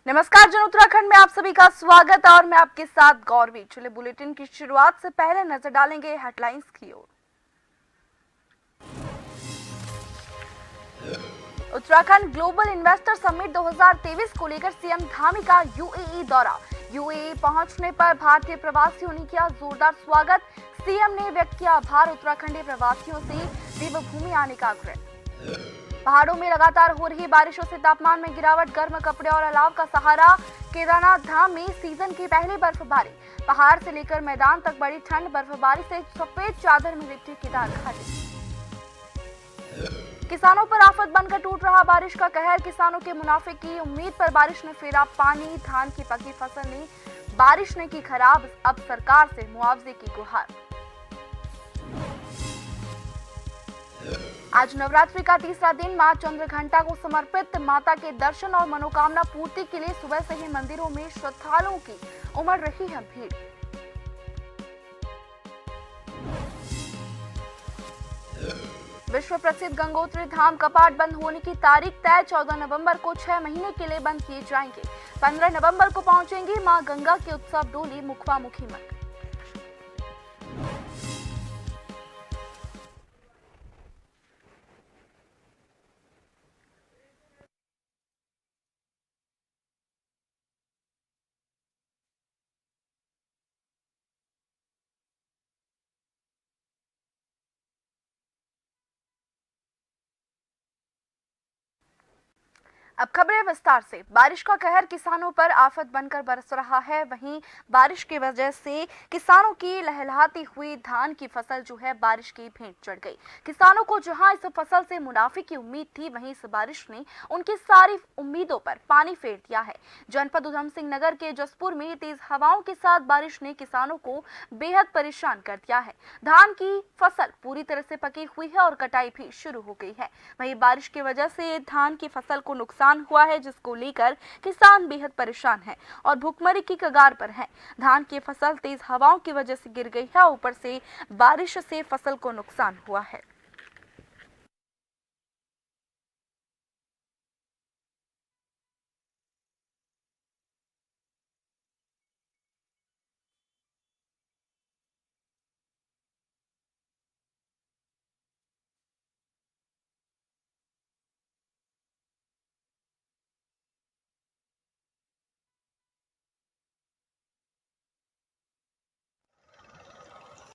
नमस्कार जन उत्तराखंड में आप सभी का स्वागत है और मैं आपके साथ गौरवी। चलिए बुलेटिन की शुरुआत से पहले नजर डालेंगे हेडलाइंस की ओर। उत्तराखंड ग्लोबल इन्वेस्टर समिट 2023 को लेकर सीएम धामी का यूएई दौरा। यूएई पहुंचने पर भारतीय प्रवासियों ने किया जोरदार स्वागत। सीएम ने व्यक्त किया आभार उत्तराखंडी प्रवासियों से देवभूमि आने का आग्रह। पहाड़ों में लगातार हो रही बारिशों से तापमान में गिरावट, गर्म कपड़े और अलाव का सहारा। केदारनाथ धाम में सीजन की पहली बर्फबारी, पहाड़ से लेकर मैदान तक बड़ी ठंड, बर्फबारी से सफेद चादर में लिपटी केदार घाटी। किसानों पर आफत बनकर टूट रहा बारिश का कहर, किसानों के मुनाफे की उम्मीद पर बारिश ने फेरा पानी, धान की पकी फसल ने बारिश ने की खराब, अब सरकार से मुआवजे की गुहार। आज नवरात्रि का तीसरा दिन मां चंद्रघंटा को समर्पित। माता के दर्शन और मनोकामना पूर्ति के लिए सुबह से ही मंदिरों में श्रद्धालुओं की उमड़ रही है भीड़। विश्व प्रसिद्ध गंगोत्री धाम कपाट बंद होने की तारीख तय, 14 नवंबर को 6 महीने के लिए बंद किए जाएंगे। 15 नवंबर को पहुंचेंगी मां गंगा की उत्सव डोली मुखवामुखी मठ। अब खबरें विस्तार से। बारिश का कहर किसानों पर आफत बनकर बरस रहा है। वहीं बारिश की वजह से किसानों की लहलहाती हुई धान की फसल जो है बारिश की भेंट चढ़ गई। किसानों को जहां इस फसल से मुनाफे की उम्मीद थी, वहीं इस बारिश ने उनकी सारी उम्मीदों पर पानी फेर दिया है। जनपद उधम सिंह नगर के जसपुर में तेज हवाओं के साथ बारिश ने किसानों को बेहद परेशान कर दिया है। धान की फसल पूरी तरह से पकी हुई है और कटाई भी शुरू हो गई है। वहीं बारिश की वजह से धान की फसल को नुकसान हुआ है, जिसको लेकर किसान बेहद परेशान है और भूखमरी की कगार पर है। धान की फसल तेज हवाओं की वजह से गिर गई है, ऊपर से बारिश से फसल को नुकसान हुआ है।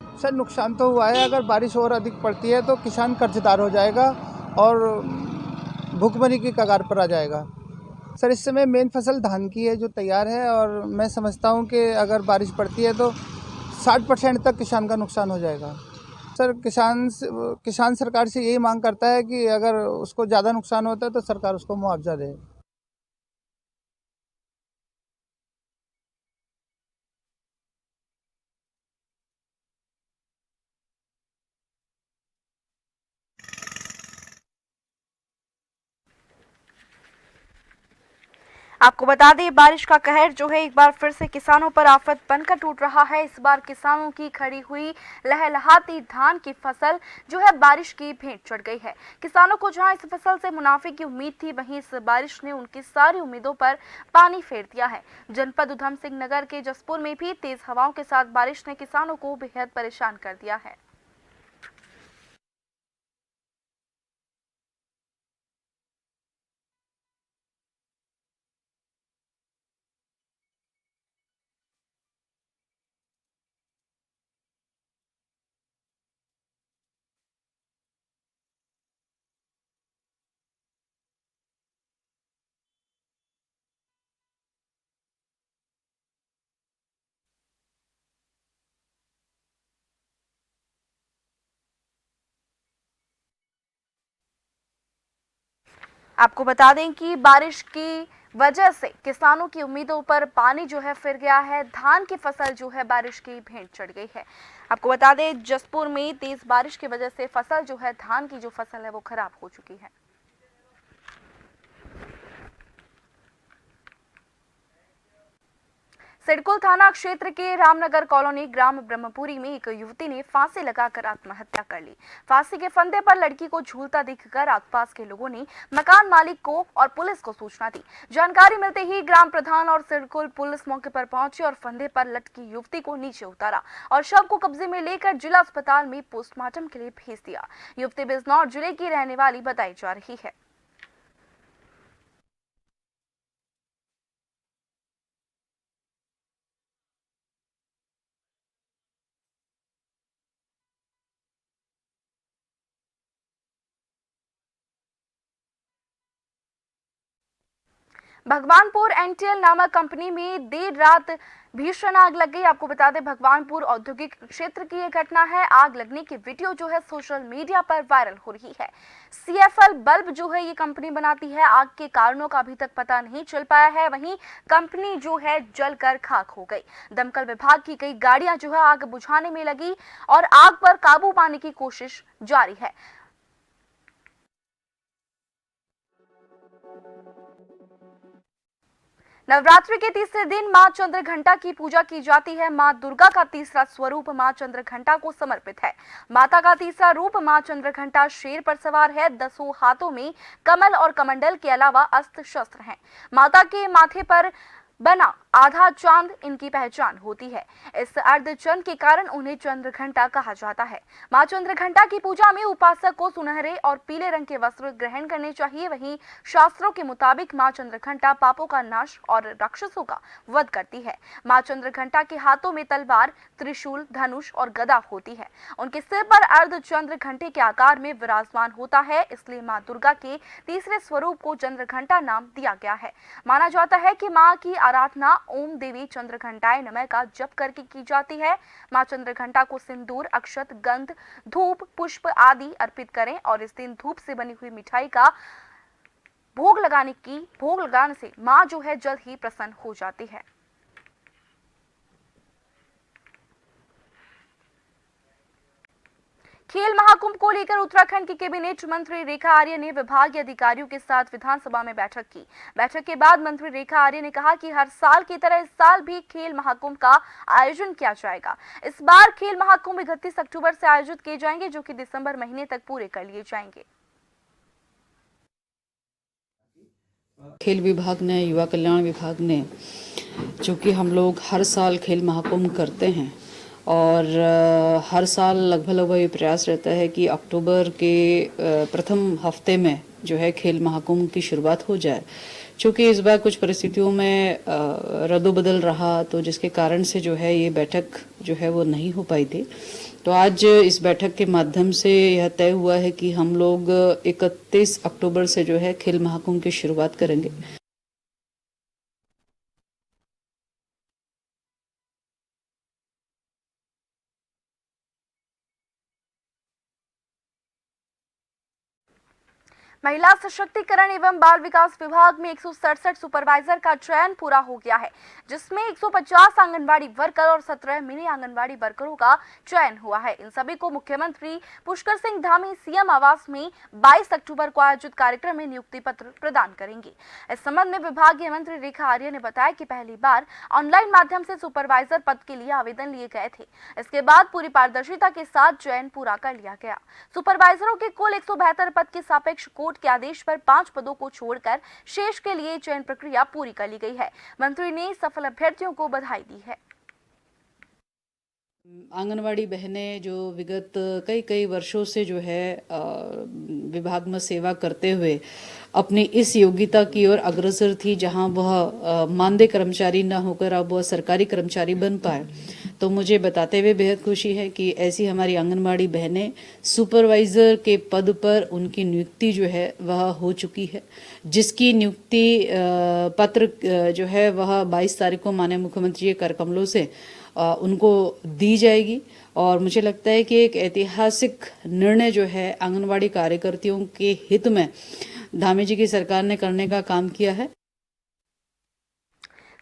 सर नुकसान तो हुआ है। अगर बारिश और अधिक पड़ती है तो किसान कर्जदार हो जाएगा और भुखमरी की कगार पर आ जाएगा। सर इस समय मेन फसल धान की है जो तैयार है, और मैं समझता हूँ कि अगर बारिश पड़ती है तो 60% तक किसान का नुकसान हो जाएगा। सर किसान सरकार से यही मांग करता है कि अगर उसको ज़्यादा नुकसान होता है तो सरकार उसको मुआवजा दे। आपको बता दें, बारिश का कहर जो है एक बार फिर से किसानों पर आफत बनकर टूट रहा है। इस बार किसानों की खड़ी हुई लहलहाती धान की फसल जो है बारिश की भेंट चढ़ गई है। किसानों को जहां इस फसल से मुनाफे की उम्मीद थी, वहीं इस बारिश ने उनकी सारी उम्मीदों पर पानी फेर दिया है। जनपद उधम सिंह नगर के जसपुर में भी तेज हवाओं के साथ बारिश ने किसानों को बेहद परेशान कर दिया है। आपको बता दें कि बारिश की वजह से किसानों की उम्मीदों पर पानी जो है फिर गया है। धान की फसल जो है बारिश की भेंट चढ़ गई है। आपको बता दें, जसपुर में तेज बारिश की वजह से फसल जो है, धान की जो फसल है वो खराब हो चुकी है। सिडकुल थाना क्षेत्र के रामनगर कॉलोनी ग्राम ब्रह्मपुरी में एक युवती ने फांसी लगाकर आत्महत्या कर ली। फांसी के फंदे पर लड़की को झूलता देखकर आसपास के लोगों ने मकान मालिक को और पुलिस को सूचना दी। जानकारी मिलते ही ग्राम प्रधान और सिडकुल पुलिस मौके पर पहुंची और फंदे पर लटकी युवती को नीचे उतारा और शव को कब्जे में लेकर जिला अस्पताल में पोस्टमार्टम के लिए भेज दिया। युवती बिजनौर जिले की रहने वाली बताई जा रही है। भगवानपुर एनटीएल नामक कंपनी में देर रात भीषण आग लग गई। आपको बता दें, भगवानपुर औद्योगिक क्षेत्र की यह घटना है। आग लगने की वीडियो जो है सोशल मीडिया पर वायरल हो रही है। सीएफएल बल्ब जो है ये कंपनी बनाती है। आग के कारणों का अभी तक पता नहीं चल पाया है। वहीं कंपनी जो है जलकर खाक हो गई। दमकल विभाग की कई गाड़ियां जो है आग बुझाने में लगी और आग पर काबू पाने की कोशिश जारी है। नवरात्रि के तीसरे दिन मां चंद्रघंटा की पूजा की जाती है। मां दुर्गा का तीसरा स्वरूप मां चंद्रघंटा को समर्पित है। माता का तीसरा रूप मां चंद्रघंटा शेर पर सवार है। 10 हाथों में कमल और कमंडल के अलावा अस्त्र शस्त्र हैं। माता के माथे पर बना आधा चांद इनकी पहचान होती है। इस अर्धचंद्र के कारण उन्हें चंद्रघंटा कहा जाता है। मां चंद्रघंटा की पूजा में उपासक को सुनहरे और पीले रंग के वस्त्र ग्रहण करने चाहिए। वहीं शास्त्रों के मुताबिक मां चंद्रघंटा पापों का नाश और राक्षसों का वध करती है। मां चंद्रघंटा के हाथों में तलवार, त्रिशूल, धनुष और गदा होती है। उनके सिर पर अर्धचंद्र घंटे के आकार में विराजमान होता है, इसलिए मां दुर्गा के तीसरे स्वरूप को चंद्रघंटा नाम दिया गया है। माना जाता है कि मां की आराधना ओम देवी चंद्रघंटाय नमः का जप करके की जाती है। मां चंद्रघंटा को सिंदूर, अक्षत, गंध, धूप, पुष्प आदि अर्पित करें और इस दिन धूप से बनी हुई मिठाई का भोग लगाने से मां जो है जल्द ही प्रसन्न हो जाती है। खेल महाकुंभ को लेकर उत्तराखंड की कैबिनेट मंत्री रेखा आर्य ने विभागीय अधिकारियों के साथ विधानसभा में बैठक की। बैठक के बाद मंत्री रेखा आर्य ने कहा कि हर साल की तरह इस साल भी खेल महाकुंभ का आयोजन किया जाएगा। इस बार खेल महाकुंभ 31 अक्टूबर से आयोजित किए जाएंगे, जो कि दिसंबर महीने तक पूरे कर लिए जाएंगे। खेल विभाग ने, युवा कल्याण विभाग ने, चूँकि हम लोग हर साल खेल महाकुंभ करते हैं और हर साल लगभग ये प्रयास रहता है कि अक्टूबर के प्रथम हफ्ते में जो है खेल महाकुंभ की शुरुआत हो जाए। चूँकि इस बार कुछ परिस्थितियों में रद्दोबदल रहा, तो जिसके कारण से जो है ये बैठक जो है वो नहीं हो पाई थी। तो आज इस बैठक के माध्यम से यह तय हुआ है कि हम लोग 31 अक्टूबर से जो है खेल महाकुंभ की शुरुआत करेंगे। महिला सशक्तिकरण एवं बाल विकास विभाग में 167 सुपरवाइजर का चयन पूरा हो गया है, जिसमें 150 आंगनबाड़ी वर्कर और 17 मिनी आंगनबाड़ी वर्करों का चयन हुआ है। इन सभी को मुख्यमंत्री पुष्कर सिंह धामी सीएम आवास में 22 अक्टूबर को आयोजित कार्यक्रम में नियुक्ति पत्र प्रदान करेंगे। इस संबंध में विभागीय मंत्री रेखा आर्य ने बताया कि पहली बार ऑनलाइन माध्यम से सुपरवाइजर पद के लिए आवेदन लिए गए थे। इसके बाद पूरी पारदर्शिता के साथ चयन पूरा कर लिया गया। सुपरवाइजरों के कुल 172 पद के सापेक्ष कोर्ट के आदेश पर 5 पदों को छोड़कर शेष के लिए चयन प्रक्रिया पूरी कर ली गई है। मंत्री ने सफल अभ्यर्थियों को बधाई दी है। आंगनवाड़ी बहनें जो विगत कई वर्षों से जो है विभाग में सेवा करते हुए अपनी इस योग्यता की ओर अग्रसर थी, जहां वह मानदेय कर्मचारी न होकर अब वह सरकारी कर्मचारी बन पाए, तो मुझे बताते हुए बेहद खुशी है कि ऐसी हमारी आंगनबाड़ी बहनें सुपरवाइजर के पद पर उनकी नियुक्ति जो है वह हो चुकी है, जिसकी नियुक्ति पत्र जो है वह 22 तारीख को माननीय मुख्यमंत्री के कर कमलों से उनको दी जाएगी। और मुझे लगता है कि एक ऐतिहासिक निर्णय जो है आंगनबाड़ी कार्यकर्तियों के हित में धामी जी की सरकार ने करने का काम किया है।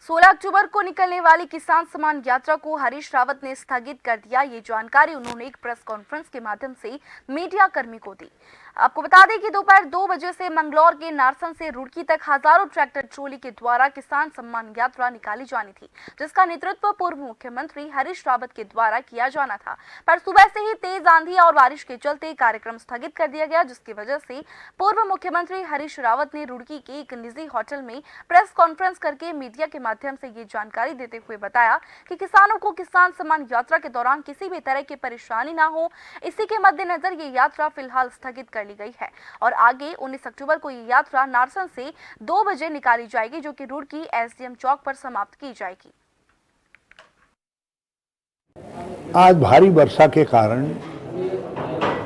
16 अक्टूबर को निकलने वाली किसान सम्मान यात्रा को हरीश रावत ने स्थगित कर दिया। ये जानकारी उन्होंने एक प्रेस कॉन्फ्रेंस के माध्यम से मीडिया कर्मी को दी। आपको बता दें कि दोपहर 2 बजे से मंगलौर के नारसन से रुड़की तक हजारों ट्रैक्टर ट्रोली के द्वारा किसान सम्मान यात्रा निकाली जानी थी, जिसका नेतृत्व पूर्व मुख्यमंत्री हरीश रावत के द्वारा किया जाना था। पर सुबह से ही तेज आंधी और बारिश के चलते कार्यक्रम स्थगित कर दिया गया, जिसकी वजह से पूर्व मुख्यमंत्री हरीश रावत ने रुड़की के एक निजी होटल में प्रेस कॉन्फ्रेंस करके मीडिया के माध्यम से ये जानकारी देते हुए बताया कि किसानों को किसान सम्मान यात्रा के दौरान किसी भी तरह की परेशानी ना हो, इसी के मद्देनजर ये यात्रा फिलहाल स्थगित कर ली गई है और आगे 19 अक्टूबर को ये यात्रा नारसन से 2 बजे निकाली जाएगी, जो कि रुड़की एसडीएम चौक पर समाप्त की जाएगी। आज भारी वर्षा के कारण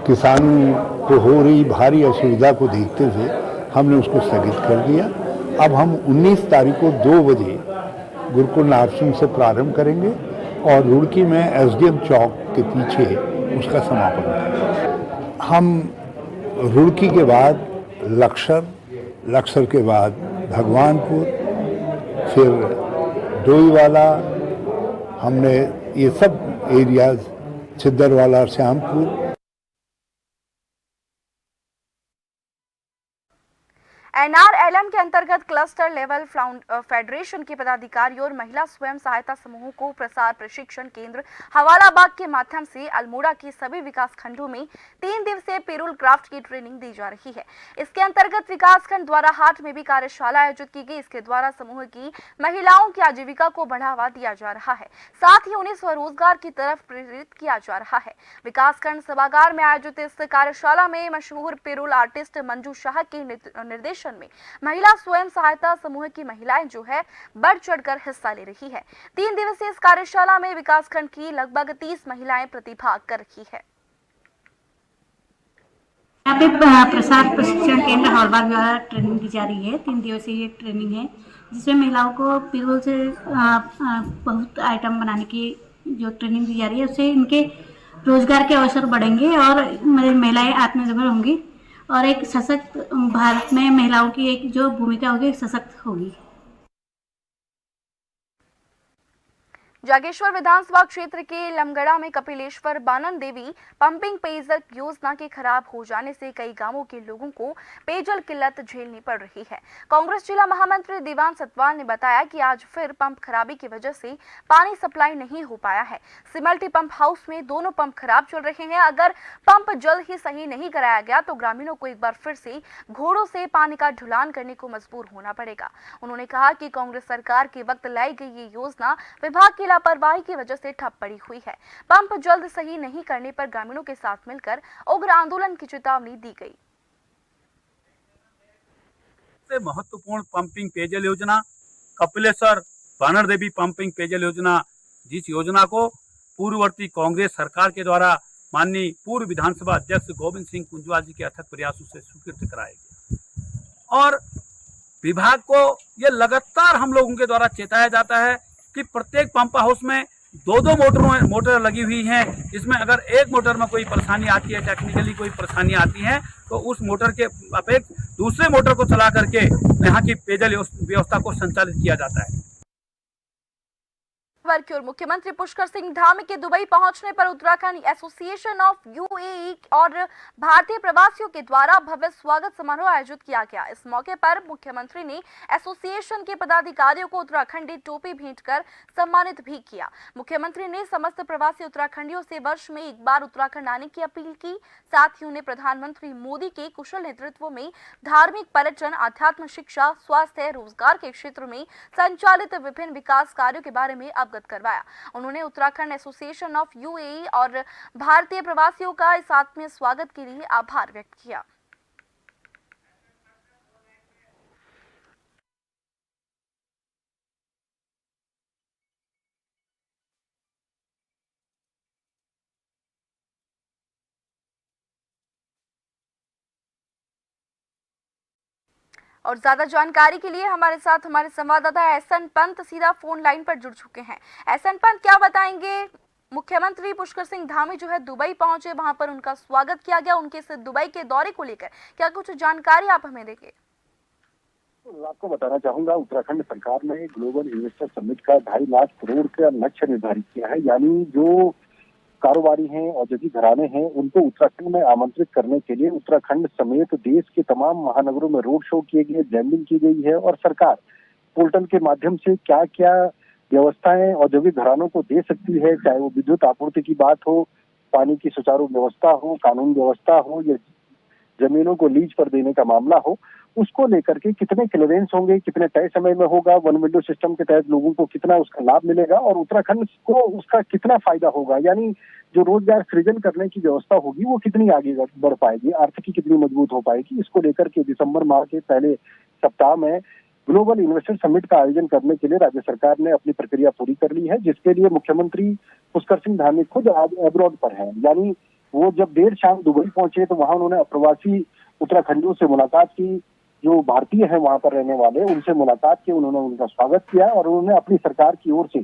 किसानों को हो रही भारी असुविधा को देखते हुए हमने उसको स्थगित कर दिया। अब हम 19 तारीख को 2 बजे गुरुकुल नारसन से प्रारंभ करेंगे और रुड़की में एसडीएम चौक के पीछे उसका समापन करेंगे। हम रुड़की के बाद लक्सर के बाद भगवानपुर, फिर डोईवाला, हमने ये सब एरियाज, छिद्दरवाला, श्यामपुर। एनआरएलएम के अंतर्गत क्लस्टर लेवल फेडरेशन के पदाधिकारियों और महिला स्वयं सहायता समूहों को प्रसार प्रशिक्षण केंद्र हवालाबाग के माध्यम से अल्मोड़ा के सभी विकास खंडों में 3 दिवसीय पेरोल क्राफ्ट की ट्रेनिंग दी जा रही है। इसके अंतर्गत विकास खंड द्वारा हाट में भी कार्यशाला आयोजित की गई। इसके द्वारा समूह की महिलाओं की आजीविका को बढ़ावा दिया जा रहा है, साथ ही उन्हें स्वरोजगार की तरफ प्रेरित किया जा रहा है। विकास खंड सभागार में आयोजित इस कार्यशाला में मशहूर पेरोल आर्टिस्ट मंजू शाह के निर्देशन में महिला स्वयं सहायता समूह की महिलाएं जो है बढ़ चढ़कर हिस्सा ले रही है। 3 दिवसीय इस कार्यशाला में विकासखंड की लगभग 30 महिलाएं प्रतिभाग कर रही है। यहाँ पे प्रसार प्रशिक्षण केंद्र हवालाबाग द्वारा ट्रेनिंग दी जा रही है। 3 दिवसीय ट्रेनिंग है, जिसमें महिलाओं को पेरोल से बहुत आइटम बनाने की जो ट्रेनिंग दी जा रही है, उससे इनके रोजगार के अवसर बढ़ेंगे और महिलाएं आत्मनिर्भर होंगी और एक सशक्त भारत में महिलाओं की एक जो भूमिका होगी सशक्त होगी। जागेश्वर विधानसभा क्षेत्र के लमगड़ा में कपिलेश्वर बानन देवी पंपिंग पेयजल योजना के खराब हो जाने से कई गांवों के लोगों को पेयजल किल्लत झेलनी पड़ रही है। कांग्रेस जिला महामंत्री दीवान सतवाल ने बताया कि आज फिर पंप खराबी की वजह से पानी सप्लाई नहीं हो पाया है। सिमल्टी पंप हाउस में दोनों पंप खराब चल रहे हैं। अगर पंप जल्द ही सही नहीं कराया गया तो ग्रामीणों को एक बार फिर से घोड़ों से पानी का ढुलान करने को मजबूर होना पड़ेगा। उन्होंने कहा कि कांग्रेस सरकार के वक्त लाई गई ये योजना विभाग की लापरवाही की वजह से ठप पड़ी हुई है। पंप जल्द सही नहीं करने पर ग्रामीणों के साथ मिलकर उग्र आंदोलन की चेतावनी दी गई। महत्वपूर्ण पंपिंग पेयजल योजना कपिलेश्वर बानर देवी पंपिंग पेयजल योजना, जिस योजना को पूर्ववर्ती कांग्रेस सरकार के द्वारा माननीय पूर्व विधानसभा अध्यक्ष गोविंद सिंह कुंजवाल जी के अथक प्रयासों से स्वीकृत कराया गया और विभाग को यह लगातार हम लोगों के द्वारा चेताया जाता है कि प्रत्येक पंप हाउस में 2-2 मोटर लगी हुई हैं। इसमें अगर एक मोटर में कोई परेशानी आती है, टेक्निकली कोई परेशानी आती है, तो उस मोटर के अपेक्षा दूसरे मोटर को चला करके यहाँ की पेयजल व्यवस्था को संचालित किया जाता है। की ओर मुख्यमंत्री पुष्कर सिंह धामी के दुबई पहुंचने पर उत्तराखंड एसोसिएशन ऑफ यूएई और भारतीय प्रवासियों के द्वारा भव्य स्वागत समारोह आयोजित किया गया। इस मौके पर मुख्यमंत्री ने एसोसिएशन के पदाधिकारियों को उत्तराखंडी टोपी भेंट कर सम्मानित भी किया। मुख्यमंत्री ने समस्त प्रवासी उत्तराखंडियों से वर्ष में एक बार उत्तराखंड आने की अपील की। साथ ही उन्हें प्रधानमंत्री मोदी के कुशल नेतृत्व में धार्मिक, पर्यटन, आध्यात्म, शिक्षा, स्वास्थ्य, रोजगार के क्षेत्र में संचालित विभिन्न विकास कार्यों के बारे में अवगत करवाया। उन्होंने उत्तराखंड एसोसिएशन ऑफ यूएई और भारतीय प्रवासियों का इस आत्मीय स्वागत के लिए आभार व्यक्त किया। और ज्यादा जानकारी के लिए हमारे साथ हमारे संवाददाता एहसन पंत सीधा फोन लाइन पर जुड़ चुके हैं। एहसन पंत, क्या बताएंगे? मुख्यमंत्री पुष्कर सिंह धामी जो है दुबई पहुंचे, वहां पर उनका स्वागत किया गया। उनके इस दुबई के दौरे को लेकर क्या कुछ जानकारी आप हमें देंगे? आपको बताना चाहूंगा, उत्तराखंड सरकार ने ग्लोबल इन्वेस्टर समिट का 2.5 लाख करोड़ का लक्ष्य निर्धारित किया है। यानी जो कारोबारी हैं, औद्योगिक घराने हैं, उनको उत्तराखंड में आमंत्रित करने के लिए उत्तराखंड समेत देश के तमाम महानगरों में रोड शो किए गए, ब्रांडिंग की गई है और सरकार पोर्टल के माध्यम से क्या क्या व्यवस्थाएं औद्योगिक घरानों को दे सकती है, चाहे वो विद्युत आपूर्ति की बात हो, पानी की सुचारू व्यवस्था हो, कानून व्यवस्था हो या जमीनों को लीज पर देने का मामला हो, उसको लेकर के कितने क्लियरेंस होंगे, कितने तय समय में होगा, वन विंडो सिस्टम के तहत लोगों को कितना उसका लाभ मिलेगा और उत्तराखंड को उसका कितना फायदा होगा, यानी जो रोजगार सृजन करने की व्यवस्था होगी वो कितनी आगे बढ़ पाएगी, आर्थिकी कितनी मजबूत हो पाएगी। इसको लेकर के दिसंबर माह के पहले सप्ताह में ग्लोबल इन्वेस्टर समिट का आयोजन करने के लिए राज्य सरकार ने अपनी प्रक्रिया पूरी कर ली है, जिसके लिए मुख्यमंत्री पुष्कर सिंह धामी खुद आज अब्रॉड पर हैं। यानी वो जब देर शाम दुबई पहुंचे तो वहां उन्होंने अप्रवासी उत्तराखंडियों से मुलाकात की, जो भारतीय हैं वहां पर रहने वाले, उनसे मुलाकात की, उन्होंने उनका स्वागत किया और उन्होंने अपनी सरकार की ओर से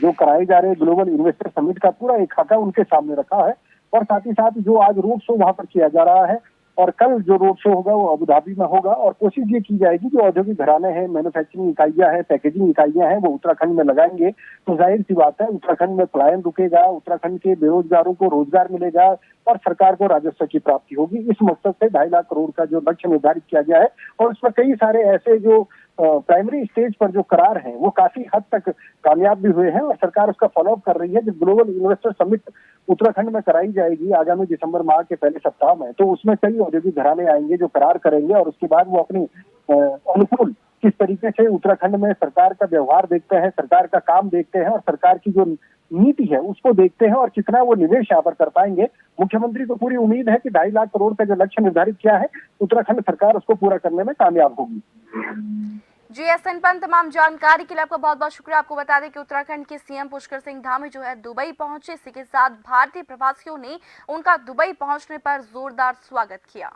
जो कराए जा रहे ग्लोबल इन्वेस्टर समिट का पूरा एक खाका उनके सामने रखा है और साथ ही साथ जो आज रोड शो वहां पर किया जा रहा है और कल जो रोड शो होगा वो अबू धाबी में होगा और कोशिश ये की जाएगी जो औद्योगिक घराने हैं, मैन्युफैक्चरिंग इकाइयां हैं, पैकेजिंग इकाइयां हैं, वो उत्तराखंड में लगाएंगे तो जाहिर सी बात है उत्तराखंड में पलायन रुकेगा, उत्तराखंड के बेरोजगारों को रोजगार मिलेगा और सरकार को राजस्व की प्राप्ति होगी। इस मकसद से 2.5 लाख करोड़ का जो लक्ष्य निर्धारित किया गया है और उसमें कई सारे ऐसे जो प्राइमरी स्टेज पर जो करार हैं वो काफी हद तक कामयाब भी हुए हैं और सरकार उसका फॉलोअप कर रही है। जब ग्लोबल इन्वेस्टर समिट उत्तराखंड में कराई जाएगी आगामी दिसंबर माह के पहले सप्ताह में, तो उसमें कई औद्योगिक घराने आएंगे जो करार करेंगे और उसके बाद वो अपनी अनुकूल किस तरीके से उत्तराखंड में सरकार का व्यवहार देखते हैं, सरकार का काम देखते हैं और सरकार की जो नीति है उसको देखते हैं और कितना वो निवेश यहाँ पर कर पाएंगे। मुख्यमंत्री को पूरी उम्मीद है कि 2.5 लाख करोड़ का जो लक्ष्य निर्धारित किया है उत्तराखंड सरकार उसको पूरा करने में कामयाब होगी। जी एसएन पंत, तमाम जानकारी के लिए आपका बहुत बहुत शुक्रिया। आपको बता दें कि उत्तराखंड के सीएम पुष्कर सिंह धामी जो है दुबई पहुंचे, इसी के साथ भारतीय प्रवासियों ने उनका दुबई पहुंचने पर जोरदार स्वागत किया।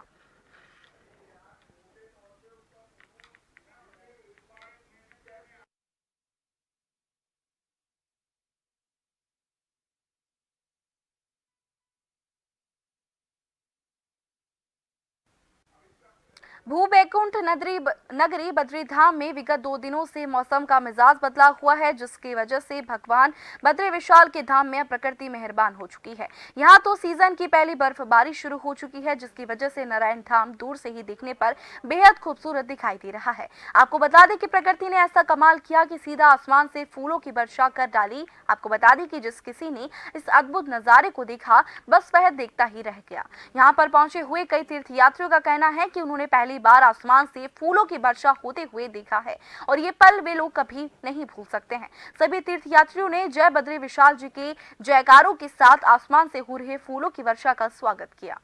भू बैकुंठ नगरी बद्रीधाम में विगत 2 दिनों से मौसम का मिजाज बदला हुआ है, जिसकी वजह से भगवान बद्री विशाल के धाम में प्रकृति मेहरबान हो चुकी है। यहाँ तो सीजन की पहली बर्फबारी शुरू हो चुकी है, जिसकी वजह से नारायण धाम दूर से ही देखने पर बेहद खूबसूरत दिखाई दे रहा है। आपको बता दें कि प्रकृति ने ऐसा कमाल किया कि सीधा आसमान से फूलों की वर्षा कर डाली। आपको बता दें कि जिस किसी ने इस अद्भुत नजारे को देखा बस वह देखता ही रह गया। यहाँ पर पहुंचे हुए कई तीर्थयात्रियों का कहना है कि उन्होंने पहली बार आसमान से फूलों की वर्षा होते हुए देखा है और ये पल वे लोग कभी नहीं भूल सकते हैं। सभी तीर्थयात्रियों ने जय बद्री विशाल जी के जयकारों के साथ आसमान से हो रहे फूलों की वर्षा का स्वागत किया।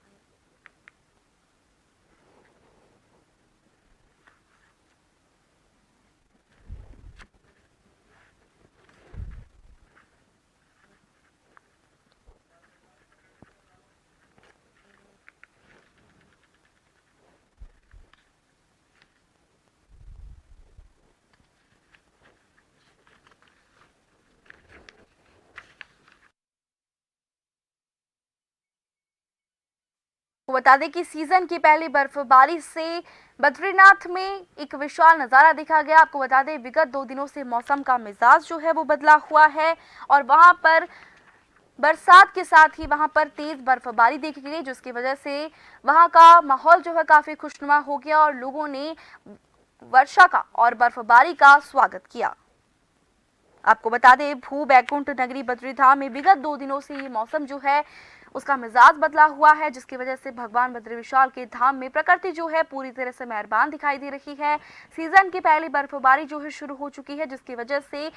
बता दें कि सीजन की पहली बर्फबारी से बद्रीनाथ में एक विशाल नज़ारा देखा गया। आपको बता दें विगत 2 दिनों से मौसम का मिजाज जो है वो बदला हुआ है और वहां पर बरसात के साथ ही वहां पर तेज बर्फबारी देखी गई, जिसकी वजह से वहां का माहौल जो है काफी खुशनुमा हो गया और लोगों ने वर्षा का और बर्फबारी का स्वागत किया। आपको बता दें भू बैकुंठ नगरी बद्रीधाम में विगत 2 दिनों से ये मौसम जो है उसका मिजाज बदला हुआ है, जिसकी वजह से भगवान बद्री विशाल के धाम में प्रकृति जो है पूरी तरह से मेहरबान दिखाई दे रही है। सीजन की पहली बर्फबारी जो है शुरू हो चुकी है, जिसकी वजह से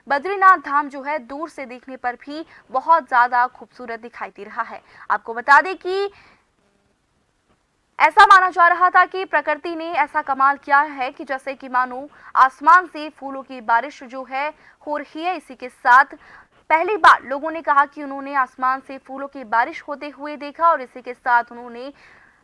बद्रीनाथ धाम जो है दूर से देखने पर भी बहुत ज्यादा खूबसूरत दिखाई दे रहा है। आपको बता दें कि ऐसा माना जा रहा था कि प्रकृति ने ऐसा कमाल किया है कि जैसे कि मानो आसमान से फूलों की बारिश जो है हो रही है। इसी के साथ पहली बार लोगों ने कहा कि उन्होंने आसमान से फूलों की बारिश होते हुए देखा और इसी के साथ उन्होंने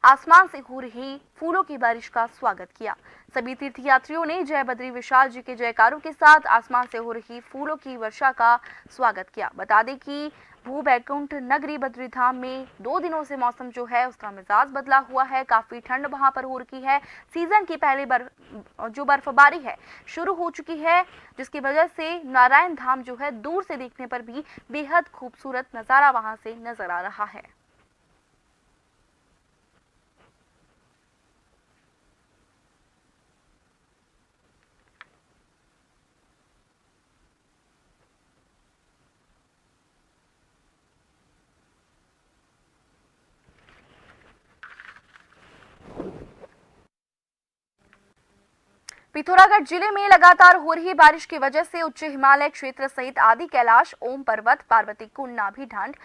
आसमान से हो रही फूलों की बारिश का स्वागत किया। सभी तीर्थयात्रियों ने जय बद्री विशाल जी के जयकारों के साथ आसमान से हो रही फूलों की वर्षा का स्वागत किया। बता दें कि भू बैकुंठ नगरी बद्री धाम में 2 दिनों से मौसम जो है उसका मिजाज बदला हुआ है। काफी ठंड वहां पर हो रही है। सीजन की पहली बर्फबारी है शुरू हो चुकी है, जिसकी वजह से नारायण धाम जो है दूर से देखने पर भी बेहद खूबसूरत नजारा वहां से नजर आ रहा है। पिथौरागढ़ जिले में लगातार हो रही बारिश की वजह से उच्च हिमालय क्षेत्र सहित आदि कैलाश, ओम पर्वत, पार्वती कुंड, नाभी ढांड,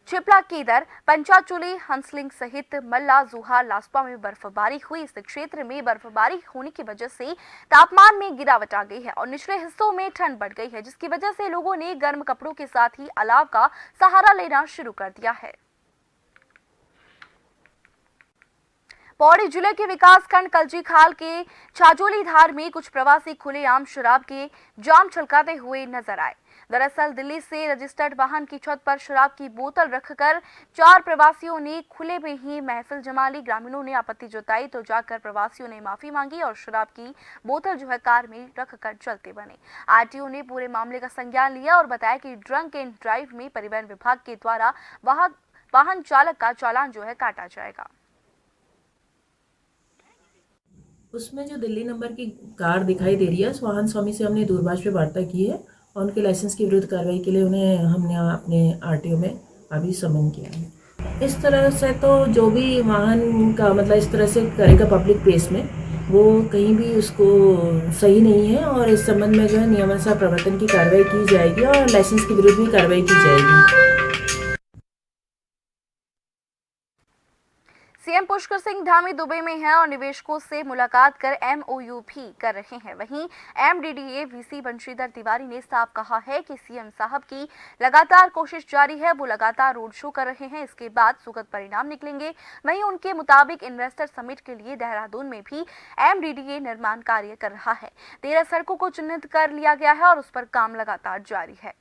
छिपला केदर, पंचाचूली, हंसलिंग सहित मल्ला, जुहा, लास्पा में बर्फबारी हुई। इस क्षेत्र में बर्फबारी होने की वजह से तापमान में गिरावट आ गई है और निचले हिस्सों में ठंड बढ़ गई है, जिसकी वजह से लोगों ने गर्म कपड़ों के साथ ही अलाव का सहारा लेना शुरू कर दिया है। पौड़ी जिले के विकासखंड कलजी खाल के छाजोली धार में कुछ प्रवासी खुलेआम शराब के जाम छलकाते हुए नजर आए। दरअसल दिल्ली से रजिस्टर्ड वाहन की छत पर शराब की बोतल रखकर 4 प्रवासियों ने खुले में ही महफिल जमा ली। ग्रामीणों ने आपत्ति जताई तो जाकर प्रवासियों ने माफी मांगी और शराब की बोतल जो है कार में रखकर चलते बने। आरटीओ ने पूरे मामले का संज्ञान लिया और बताया कि ड्रंक एंड ड्राइव में परिवहन विभाग के द्वारा वाहन चालक का चालान जो है काटा जाएगा। उसमें जो दिल्ली नंबर की कार दिखाई दे रही है, उस वाहन स्वामी से हमने दूरभाष पे वार्ता की है और उनके लाइसेंस की विरुद्ध कार्रवाई के लिए उन्हें हमने अपने आरटीओ में अभी समन किया है। इस तरह से तो जो भी वाहन का मतलब इस तरह से करेगा पब्लिक प्लेस में, वो कहीं भी उसको सही नहीं है और इस संबंध में जो है नियमानुसार प्रवर्तन की कार्रवाई की जाएगी और लाइसेंस के विरुद्ध भी कार्रवाई की जाएगी। सीएम पुष्कर सिंह धामी दुबई में हैं और निवेशकों से मुलाकात कर एमओयू भी कर रहे हैं। वहीं एमडीडीए वीसी बंशीधर तिवारी ने साफ कहा है कि सीएम साहब की लगातार कोशिश जारी है, वो लगातार रोड शो कर रहे हैं, इसके बाद सुखद परिणाम निकलेंगे। वहीं उनके मुताबिक इन्वेस्टर समिट के लिए देहरादून में भी एमडीडीए निर्माण कार्य कर रहा है। 13 सड़कों को चिन्हित कर लिया गया है और उस पर काम लगातार जारी है।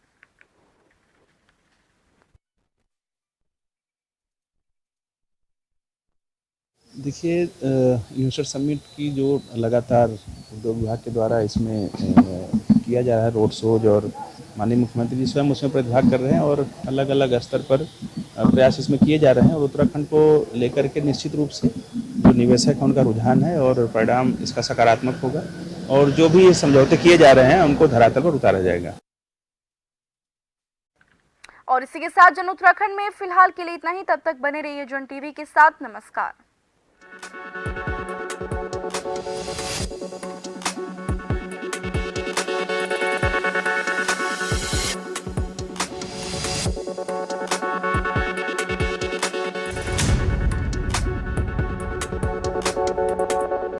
देखिए, इन्वेस्टर समिट की जो लगातार उद्योग विभाग के द्वारा इसमें किया जा रहा है रोड शोज और माननीय मुख्यमंत्री जी स्वयं उसमें प्रतिभाग कर रहे हैं और अलग अलग स्तर पर प्रयास इसमें किए जा रहे हैं और उत्तराखंड को लेकर के निश्चित रूप से जो निवेशक है उनका रुझान है और परिणाम इसका सकारात्मक होगा और जो भी समझौते किए जा रहे हैं उनको धरातल पर उतारा जाएगा। और इसी के साथ जन उत्तराखंड में फिलहाल के लिए इतना ही। तब तक बने रहिए जन टीवी के साथ। नमस्कार।